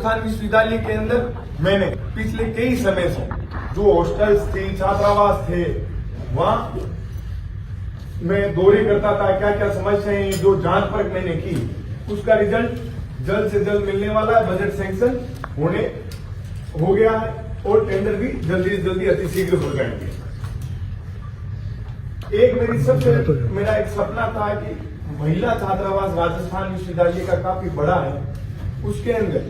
राजस्थान विश्वविद्यालय के अंदर मैंने पिछले कई समय से जो हॉस्टल्स थे, छात्रावास थे, वहां मैं दौरे करता था, क्या क्या समस्याएं, जो जांच परख मैंने की, उसका रिजल्ट जल्द से जल्द मिलने वाला है। बजट सैंक्शन हो गया है और टेंडर भी जल्दी से जल्दी अतिशीघ्र हो जाएंगे। मेरा एक सपना था कि महिला छात्रावास राजस्थान विश्वविद्यालय का काफी बड़ा है, उसके अंदर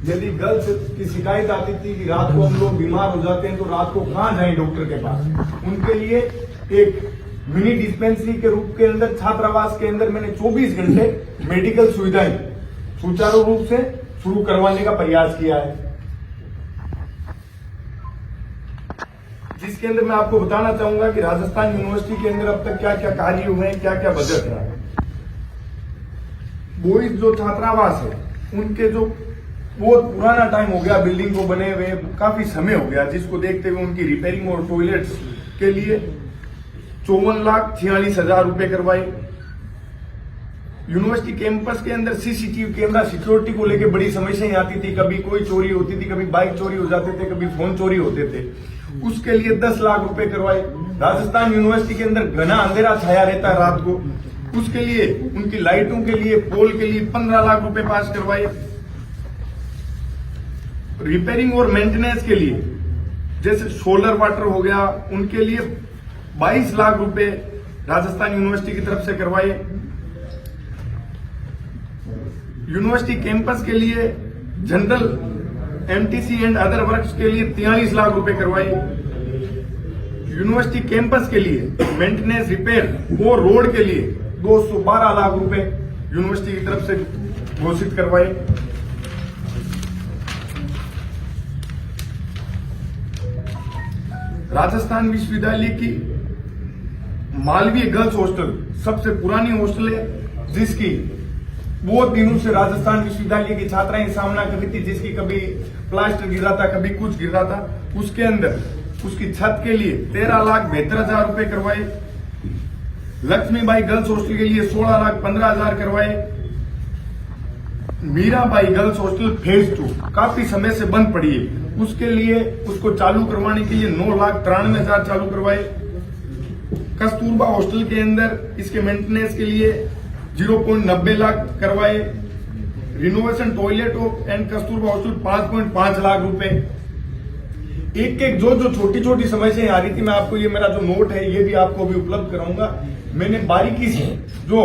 यदि गर्ल्स की शिकायत आती थी कि रात को हम लोग बीमार हो जाते हैं तो रात को कहां जाएं डॉक्टर के पास, उनके लिए एक मिनी डिस्पेंसरी के रूप के अंदर छात्रावास के अंदर मैंने 24 घंटे मेडिकल सुविधाएं सुचारू रूप से शुरू करवाने का प्रयास किया है, जिसके अंदर मैं आपको बताना चाहूंगा कि राजस्थान यूनिवर्सिटी के अंदर अब तक क्या क्या कार्य हुए हैं, क्या क्या बजट रहा है। बॉयज जो छात्रावास है उनके जो बहुत पुराना टाइम हो गया बिल्डिंग को बने हुए, काफी समय हो गया, जिसको देखते हुए उनकी रिपेयरिंग और टॉयलेट्स के लिए 54,46,000 रुपए करवाए। यूनिवर्सिटी कैंपस के अंदर सीसीटीवी कैमरा सिक्योरिटी को लेकर बड़ी समस्याएं आती थी, कभी कोई चोरी होती थी, कभी बाइक चोरी हो जाते थे, कभी फोन चोरी होते थे, उसके लिए 10 लाख रुपए करवाए। राजस्थान यूनिवर्सिटी के अंदर घना अंधेरा छाया रहता है रात को, उसके लिए उनकी लाइटों के लिए, पोल के लिए 15 लाख रुपए पास करवाए। रिपेयरिंग और मेंटेनेंस के लिए जैसे सोलर वाटर हो गया, उनके लिए 22 लाख रुपए राजस्थान यूनिवर्सिटी की तरफ से करवाए। यूनिवर्सिटी कैंपस के लिए general MTC and other works के लिए 43 लाख रुपए करवाए। यूनिवर्सिटी कैंपस के लिए मेंटेनेंस, रिपेयर और रोड के लिए 212 लाख रुपए यूनिवर्सिटी की तरफ से घोषित करवाए। राजस्थान विश्वविद्यालय की मालवीय गर्ल्स हॉस्टल सबसे पुरानी हॉस्टल है, जिसकी बहुत दिनों से राजस्थान विश्वविद्यालय की छात्राएं सामना कर रही थी, जिसकी कभी प्लास्टर गिर रहा था, कभी कुछ गिर रहा था। उसके अंदर उसकी छत के लिए 13,72,000 रुपए करवाए। लक्ष्मीबाई गर्ल्स हॉस्टल के लिए 16,15,000 करवाए। मीराबाई गर्ल्स हॉस्टल फेज 2 काफी समय से बंद पड़ी है, उसके लिए उसको चालू करवाने के लिए 9,93,000 चालू करवाए। कस्तूरबा हॉस्टल के अंदर इसके मेंटेनेंस के लिए 0.90 लाख करवाए। Renovation toilet and Kasturba hostel 5.5 lakh रुपए। एक जो छोटी छोटी समस्याएं आ रही थी, मैं आपको ये मेरा जो नोट है ये भी आपको भी उपलब्ध कराऊंगा। मैंने बारीकी से जो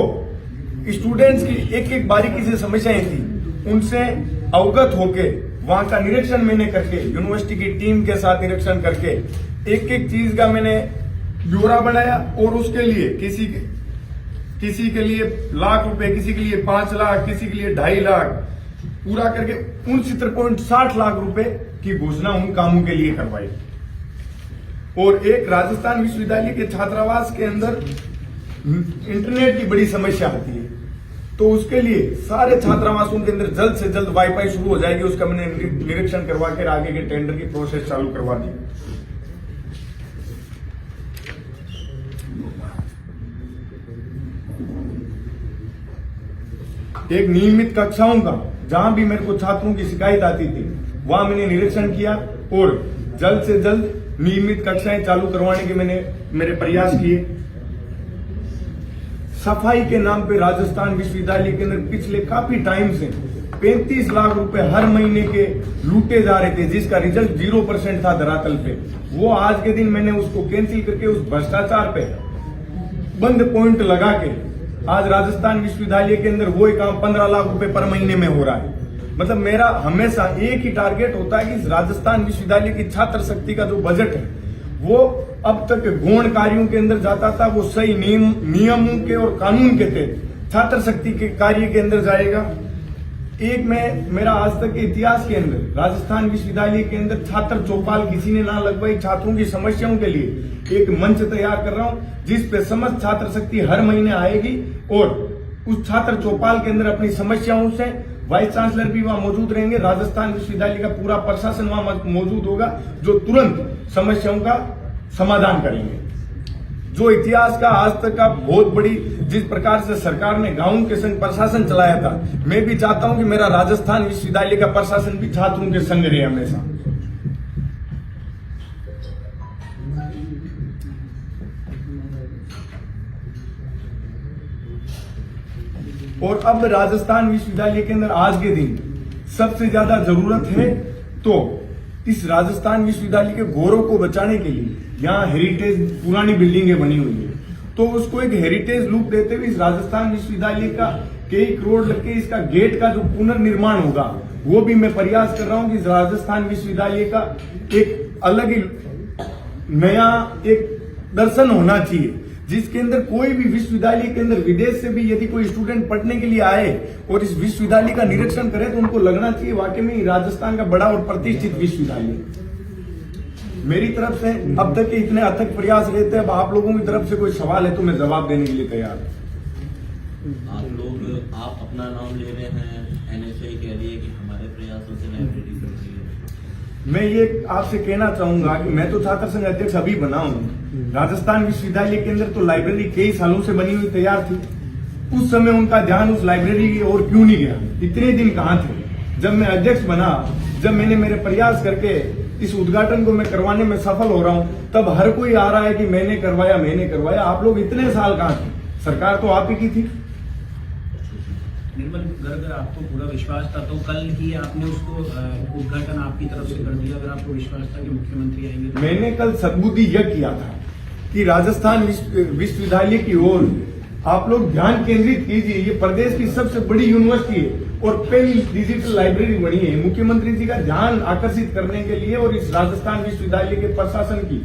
स्टूडेंट्स की एक बारीकी से समस्याएं थी उनसे अवगत होके वहां का निरीक्षण मैंने करके, यूनिवर्सिटी की टीम के साथ निरीक्षण करके एक चीज का मैंने ब्यौरा बनाया और उसके लिए किसी के लिए लाख रुपए, किसी के लिए 5 लाख, किसी के लिए 2.5 लाख पूरा करके 69.60 लाख रुपए की घोषणा उन कामों के लिए करवाई। और एक राजस्थान विश्वविद्यालय के छात्रावास के अंदर इंटरनेट की बड़ी समस्या आती है, तो उसके लिए सारे छात्रावासों के अंदर जल्द से जल्द वाईफाई शुरू हो जाएगी। उसका मैंने निरीक्षण करवा कर आगे के टेंडर की प्रोसेस चालू करवा दी। एक नियमित कक्षाओं का, जहां भी मेरे को छात्रों की शिकायत आती थी वहां मैंने निरीक्षण किया और जल्द से जल्द नियमित कक्षाएं चालू करवाने के मेरे प्रयास किए। सफाई के नाम पे राजस्थान विश्वविद्यालय के अंदर पिछले काफी टाइम से 35 लाख रुपए हर महीने के लूटे जा रहे थे, जिसका रिजल्ट 0% था धरातल पे। वो आज के दिन मैंने उसको कैंसिल करके उस भ्रष्टाचार पे बंद पॉइंट लगा के आज राजस्थान विश्वविद्यालय के अंदर वो काम 15 लाख रुपए पर महीने में हो रहा है। मतलब मेरा हमेशा एक ही टारगेट होता है कि राजस्थान विश्वविद्यालय की छात्र शक्ति का जो बजट है वो अब तक गौण कार्यों के अंदर जाता था, वो सही नियमों के और कानून के तहत छात्र शक्ति के कार्य के अंदर जाएगा। मेरा आज तक के इतिहास के अंदर राजस्थान विश्वविद्यालय के अंदर छात्र चौपाल किसी ने ना लगवाई। छात्रों की समस्याओं के लिए एक मंच तैयार कर रहा हूं, जिस पे समस्त छात्र शक्ति हर महीने आएगी और उस छात्र चौपाल के अंदर अपनी समस्याओं से वाइस चांसलर भी वहां मौजूद रहेंगे, राजस्थान विश्वविद्यालय का पूरा प्रशासन वहां मौजूद होगा, जो तुरंत समस्याओं का समाधान करेंगे। जो इतिहास का आज तक का बहुत बड़ी जिस प्रकार से सरकार ने गांव के संग प्रशासन चलाया था, मैं भी चाहता हूं कि मेरा राजस्थान विश्वविद्यालय का प्रशासन भी छात्रों के संग रहे हमेशा। और अब राजस्थान विश्वविद्यालय के अंदर आज के दिन सबसे ज्यादा जरूरत है तो इस राजस्थान विश्वविद्यालय के गौरव को बचाने के लिए यहाँ हेरिटेज पुरानी बिल्डिंगें बनी हुई है, तो उसको एक हेरिटेज लुक देते हुए इस राजस्थान विश्वविद्यालय का कई करोड़ लग के इसका गेट का जो पुनर्निर्माण होगा वो भी मैं प्रयास कर रहा हूं कि इस राजस्थान विश्वविद्यालय का एक अलग ही नया एक दर्शन होना चाहिए, जिसके अंदर कोई भी विश्वविद्यालय के अंदर विदेश से भी यदि कोई स्टूडेंट पढ़ने के लिए आए और इस विश्वविद्यालय का निरीक्षण करे तो उनको लगना चाहिए वाकई में राजस्थान का बड़ा और प्रतिष्ठित विश्वविद्यालय। मेरी तरफ से अब तक के इतने अथक प्रयास रहते हैं, अब आप लोगों की तरफ से कोई सवाल है तो मैं जवाब देने के लिए तैयार हूँ। आप अपना नाम ले रहे हैं, एनएसआई कह रही है कि हमारे प्रयासों से लाइब्रेरी बन रही है। मैं ये आपसे कहना चाहूंगा कि मैं तो छात्र संघ अध्यक्ष अभी बना हूं, राजस्थान विश्वविद्यालय के अंदर तो लाइब्रेरी कई सालों से बनी हुई तैयार थी, उस समय उनका ध्यान उस लाइब्रेरी की ओर क्यों नहीं गया? इतने दिन कहाँ थे? जब मैं अध्यक्ष बना, जब मैंने मेरे प्रयास करके इस उद्घाटन को मैं करवाने में सफल हो रहा हूं, तब हर कोई आ रहा है कि मैंने करवाया। आप लोग इतने साल कहाँ थे? सरकार तो आप ही की थी। निर्मल गर्ग, आपको पूरा विश्वास था तो कल ही आपने उसको उद्घाटन आपकी तरफ से कर दिया। अगर आपको विश्वास था कि मुख्यमंत्री आएंगे तो मैंने कल सद्बुद्धि यह किया था कि राजस्थान विश्वविद्यालय की ओर आप लोग ध्यान केंद्रित कीजिए। ये प्रदेश की सबसे बड़ी यूनिवर्सिटी है और पहली डिजिटल लाइब्रेरी बनी है। मुख्यमंत्री जी का ध्यान आकर्षित करने के लिए और इस राजस्थान विश्वविद्यालय के प्रशासन की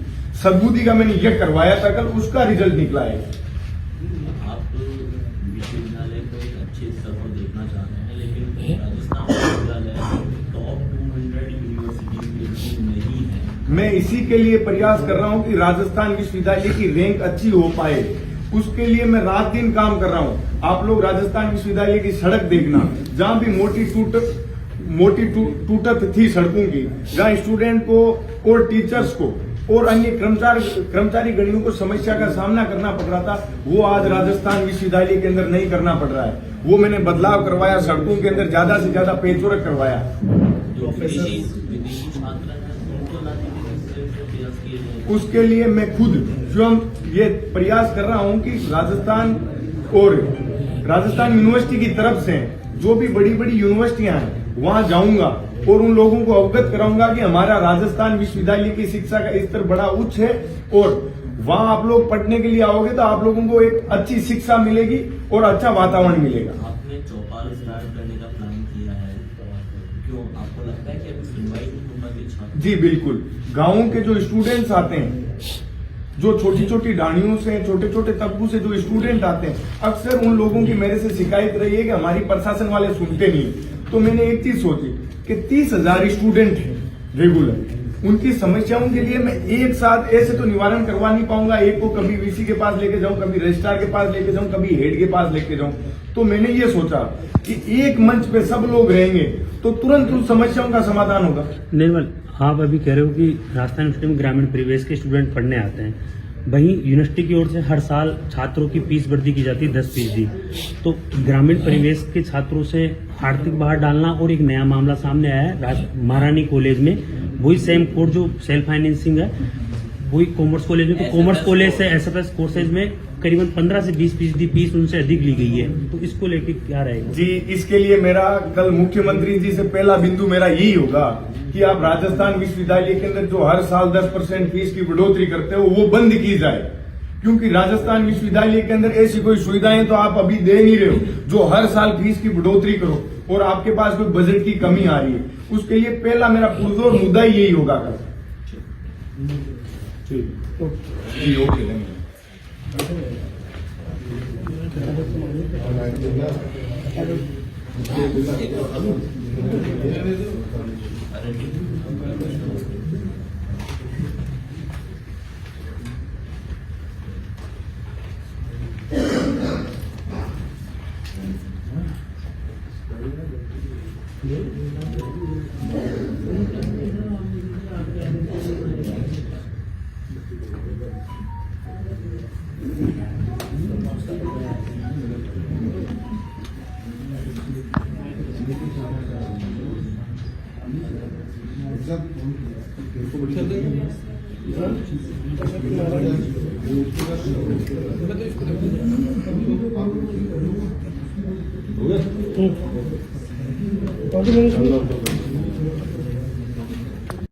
सद्बुद्धि का मैंने यह करवाया था, कल उसका रिजल्ट निकला है। आप विश्वविद्यालय को एक अच्छे स्तर पर देखना चाहते हैं, लेकिन राजस्थान विश्वविद्यालय टॉप 200 यूनिवर्सिटी में नहीं है। मैं इसी के लिए प्रयास कर रहा हूं कि राजस्थान विश्वविद्यालय की रैंक अच्छी हो पाए, उसके लिए मैं रात दिन काम कर रहा हूं। आप लोग राजस्थान विश्वविद्यालय की सड़क देखना, जहां भी मोटी टूटत थी सड़कों की, जहां स्टूडेंट को और टीचर्स को और अन्य कर्मचारी गणियों को समस्या का सामना करना पड़ रहा था, वो आज राजस्थान विश्वविद्यालय के अंदर नहीं करना पड़ रहा है। वो मैंने बदलाव करवाया, सड़कों के अंदर ज्यादा से ज्यादा पेचवर्क करवाया। उसके लिए मैं खुद स्वयं ये प्रयास कर रहा हूं कि राजस्थान यूनिवर्सिटी की तरफ से जो भी बड़ी बड़ी यूनिवर्सिटियां हैं वहां जाऊंगा और उन लोगों को अवगत कराऊंगा कि हमारा राजस्थान विश्वविद्यालय की शिक्षा का स्तर बड़ा उच्च है और वहां आप लोग पढ़ने के लिए आओगे तो आप लोगों को एक अच्छी शिक्षा मिलेगी और अच्छा वातावरण मिलेगा। आपने चौपाल स्टार्ट करने का प्लान किया है, क्यों आपको लगता है कि अभी सुनवाई नहीं होगी छात्र? जी बिल्कुल, गाँव के जो स्टूडेंट्स आते हैं, जो छोटी छोटी ढाणियों से, छोटे छोटे तबकों से जो स्टूडेंट आते हैं, अक्सर उन लोगों की मेरे से शिकायत रही है कि हमारी प्रशासन वाले सुनते नहीं। तो मैंने एक चीज सोची कि 30,000 स्टूडेंट हैं रेगुलर, उनकी समस्याओं के लिए मैं एक साथ ऐसे तो निवारण करवा नहीं पाऊंगा। एक को कभी वीसी के पास लेके जाऊं, कभी रजिस्ट्रार के पास लेके जाऊं, कभी हेड के पास लेके जाऊं। तो मैंने ये सोचा कि एक मंच पे सब लोग रहेंगे तो तुरंत उन समस्याओं का समाधान होगा। निर्मल, आप अभी कह रहे हो कि राजस्थान यूनिवर्सिटी में ग्रामीण परिवेश के स्टूडेंट पढ़ने आते हैं, वहीं यूनिवर्सिटी की ओर से हर साल छात्रों की फीस वृद्धि की जाती है 10%। तो ग्रामीण परिवेश के छात्रों से आर्थिक बाहर डालना और एक नया मामला सामने आया है महारानी कॉलेज में, वही सेम कोर्स जो सेल्फ फाइनेंसिंग है वही कॉमर्स कॉलेज में। तो कॉमर्स कॉलेज से एसएफएस कोर्सेज में करीबन 15 से 20% फीस उनसे अधिक ली गई है, तो इसको लेके क्या रहेगा? जी, इसके लिए मेरा कल मुख्यमंत्री जी से पहला बिंदु मेरा यही होगा कि आप राजस्थान विश्वविद्यालय के अंदर जो हर साल 10% फीस की बढ़ोतरी करते हो वो बंद की जाए, क्योंकि राजस्थान विश्वविद्यालय के अंदर ऐसी कोई सुविधाएं तो आप अभी दे नहीं रहे हो जो हर साल फीस की बढ़ोतरी करो और आपके पास कोई बजट की कमी आ रही है। उसके लिए पहला मेरा पुरजोर मुद्दा यही होगा कल। जी ओके, हो गया?